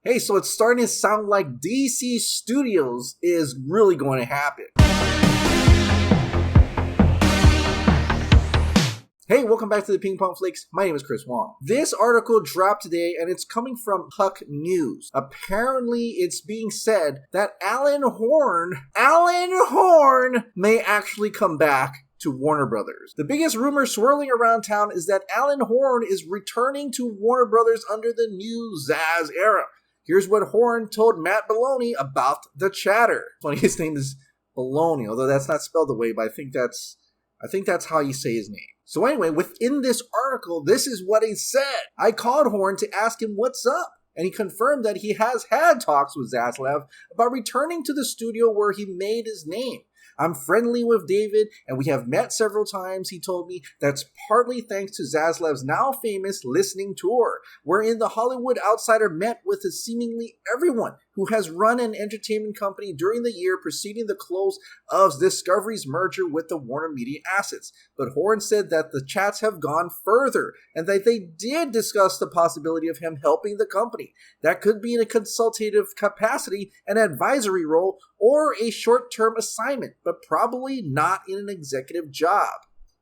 Hey, so it's starting to sound like DC Studios is really going to happen. Hey, welcome back to the Ping Pong Flix. My name is Chris Wong. This article dropped today and it's coming from Puck News. Apparently, it's being said that Alan Horn may actually come back to Warner Brothers. The biggest rumor swirling around town is that Alan Horn is returning to Warner Brothers under the new Zaz era. Here's what Horn told Matt Belloni about the chatter. Funny, his name is Belloni, although that's not spelled the way, but I think that's how you say his name. So anyway, within this article, this is what he said. I called Horn to ask him what's up, and he confirmed that he has had talks with Zaslav about returning to the studio where he made his name. I'm friendly with David, and we have met several times, he told me. That's partly thanks to Zaslav's now famous listening tour, wherein the Hollywood outsider met with seemingly everyone who has run an entertainment company during the year preceding the close of Discovery's merger with the Warner Media assets. But Horn said that the chats have gone further, and that they did discuss the possibility of him helping the company. That could be in a consultative capacity, an advisory role, or a short-term assignment, but probably not in an executive job.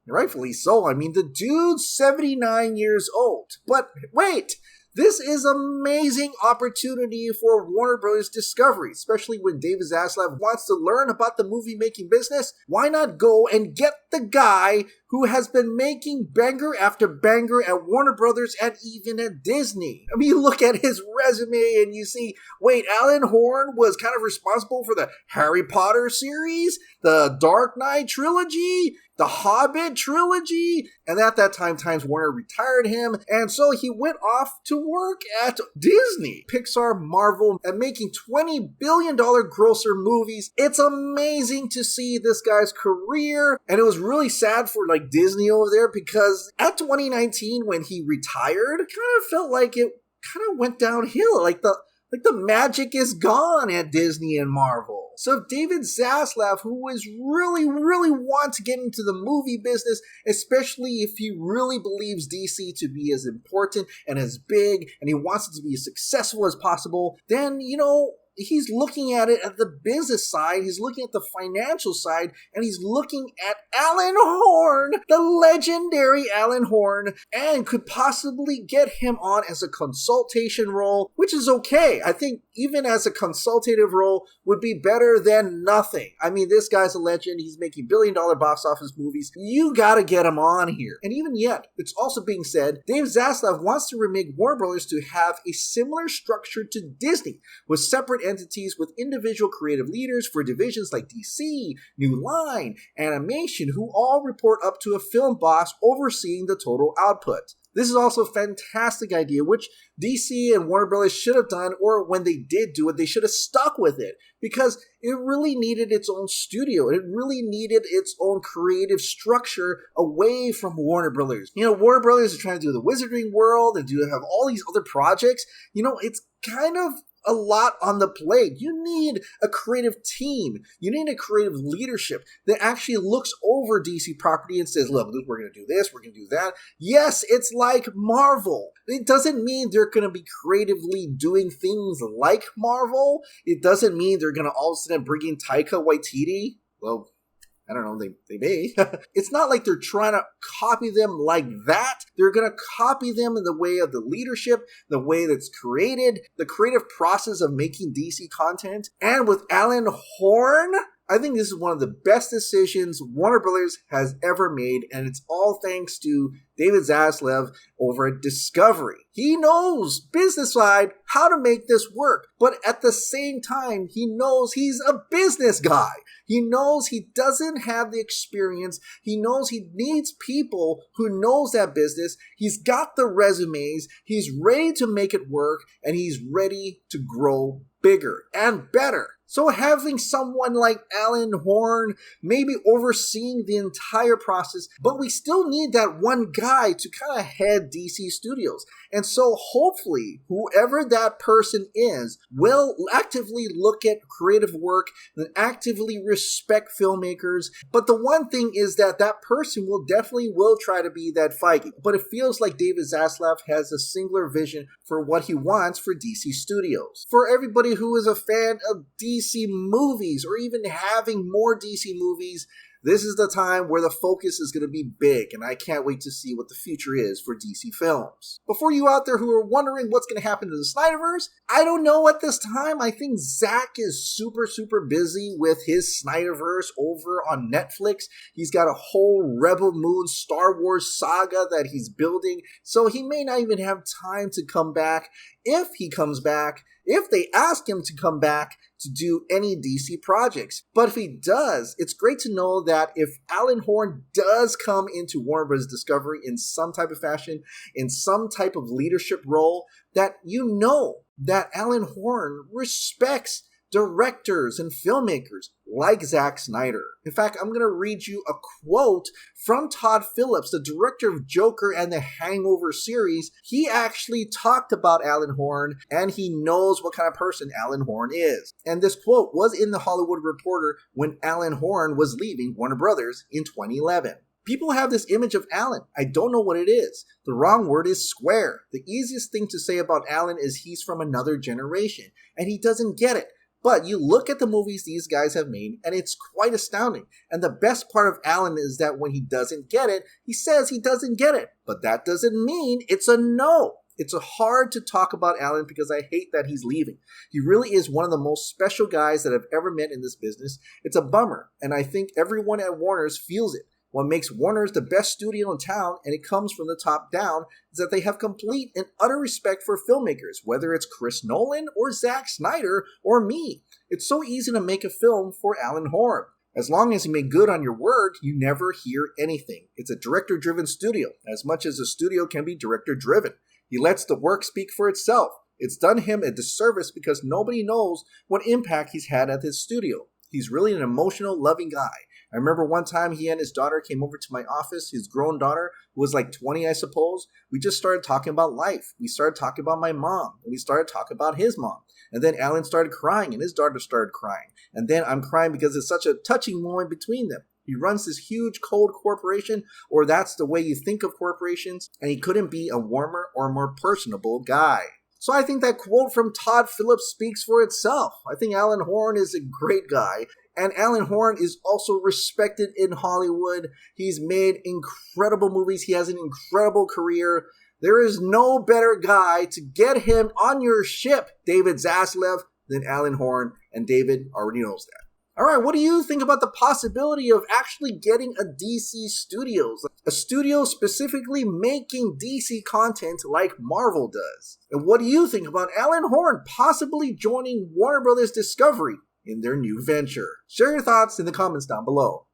Rightfully so. I mean, the dude's 79 years old. But wait! This is amazing opportunity for Warner Bros. Discovery, especially when David Zaslav wants to learn about the movie-making business. Why not go and get the guy who has been making banger after banger at Warner Brothers and even at Disney? I mean, you look at his resume and you see, wait, Alan Horn was kind of responsible for the Harry Potter series, the Dark Knight trilogy, the Hobbit trilogy, and at that time, Times Warner retired him, and so he went off to work at Disney, Pixar, Marvel, and making $20 billion grosser movies. It's amazing to see this guy's career, and it was really sad for Disney over there, because at 2019, when he retired, it kind of felt like it kind of went downhill, like the magic is gone at Disney and Marvel. So if David Zaslav, who is really want to get into the movie business, especially if he really believes DC to be as important and as big, and he wants it to be as successful as possible, then, he's looking at it at the business side, he's looking at the financial side, and he's looking at Alan Horn, the legendary Alan Horn, and could possibly get him on as a consultation role, which is okay. I think even as a consultative role would be better than nothing. I mean, this guy's a legend. He's making billion-dollar box office movies. You gotta get him on here. And even yet, it's also being said, Dave Zaslav wants to remake Warner Brothers to have a similar structure to Disney, with separate entities with individual creative leaders for divisions like DC, New Line, Animation, who all report up to a film boss overseeing the total output. This is also a fantastic idea, which DC and Warner Brothers should have done, or when they did do it, they should have stuck with it, because it really needed its own studio. It really needed its own creative structure away from Warner Brothers. Warner Brothers are trying to do the Wizarding World and have all these other projects. It's kind of a lot on the plate. You need a creative team. You need a creative leadership that actually looks over DC property and says, look, we're going to do this, we're going to do that. Yes, it's like Marvel. It doesn't mean they're going to be creatively doing things like Marvel. It doesn't mean they're going to all of a sudden bring in Taika Waititi. Well, I don't know, they may. It's not like they're trying to copy them like that. They're going to copy them in the way of the leadership, the way that's created, the creative process of making DC content. And with Alan Horn, I think this is one of the best decisions Warner Brothers has ever made, and it's all thanks to David Zaslav over at Discovery. He knows, business side, how to make this work, but at the same time, he knows he's a business guy. He knows he doesn't have the experience. He knows he needs people who knows that business. He's got the resumes. He's ready to make it work, and he's ready to grow bigger and better. So having someone like Alan Horn maybe overseeing the entire process, but we still need that one guy guy to kind of head DC Studios. And so hopefully whoever that person is will actively look at creative work and actively respect filmmakers. But the one thing is that that person will definitely try to be that Feige. But it feels like David Zaslav has a singular vision for what he wants for DC Studios. For everybody who is a fan of DC movies or even having more DC movies, this is the time where the focus is going to be big, and I can't wait to see what the future is for DC films. But for you out there who are wondering what's going to happen to the Snyderverse, I don't know at this time. I think Zack is super busy with his Snyderverse over on Netflix. He's got a whole Rebel Moon Star Wars saga that he's building, so he may not even have time to come back. If he comes back, if they ask him to come back to do any DC projects. But if he does, it's great to know that if Alan Horn does come into Warner Bros. Discovery in some type of fashion, in some type of leadership role, that you know that Alan Horn respects directors and filmmakers like Zack Snyder. In fact, I'm going to read you a quote from Todd Phillips, the director of Joker and the Hangover series. He actually talked about Alan Horn, and he knows what kind of person Alan Horn is. And this quote was in the Hollywood Reporter when Alan Horn was leaving Warner Brothers in 2011. People have this image of Alan. I don't know what it is. The wrong word is square. The easiest thing to say about Alan is he's from another generation, and he doesn't get it. But you look at the movies these guys have made, and it's quite astounding. And the best part of Alan is that when he doesn't get it, he says he doesn't get it. But that doesn't mean it's a no. It's hard to talk about Alan because I hate that he's leaving. He really is one of the most special guys that I've ever met in this business. It's a bummer, and I think everyone at Warner's feels it. What makes Warner's the best studio in town, and it comes from the top down, is that they have complete and utter respect for filmmakers, whether it's Chris Nolan or Zack Snyder or me. It's so easy to make a film for Alan Horn. As long as you make good on your word, you never hear anything. It's a director-driven studio, as much as a studio can be director-driven. He lets the work speak for itself. It's done him a disservice because nobody knows what impact he's had at his studio. He's really an emotional, loving guy. I remember one time he and his daughter came over to my office, his grown daughter, who was like 20, I suppose. We just started talking about life. We started talking about my mom, and we started talking about his mom. And then Alan started crying, and his daughter started crying. And then I'm crying because it's such a touching moment between them. He runs this huge, cold corporation, or that's the way you think of corporations, and he couldn't be a warmer or more personable guy. So I think that quote from Todd Phillips speaks for itself. I think Alan Horn is a great guy. And Alan Horn is also respected in Hollywood. He's made incredible movies. He has an incredible career. There is no better guy to get him on your ship, David Zaslav, than Alan Horn. And David already knows that. All right, what do you think about the possibility of actually getting a DC Studios? A studio specifically making DC content like Marvel does? And what do you think about Alan Horn possibly joining Warner Bros. Discovery in their new venture? Share your thoughts in the comments down below.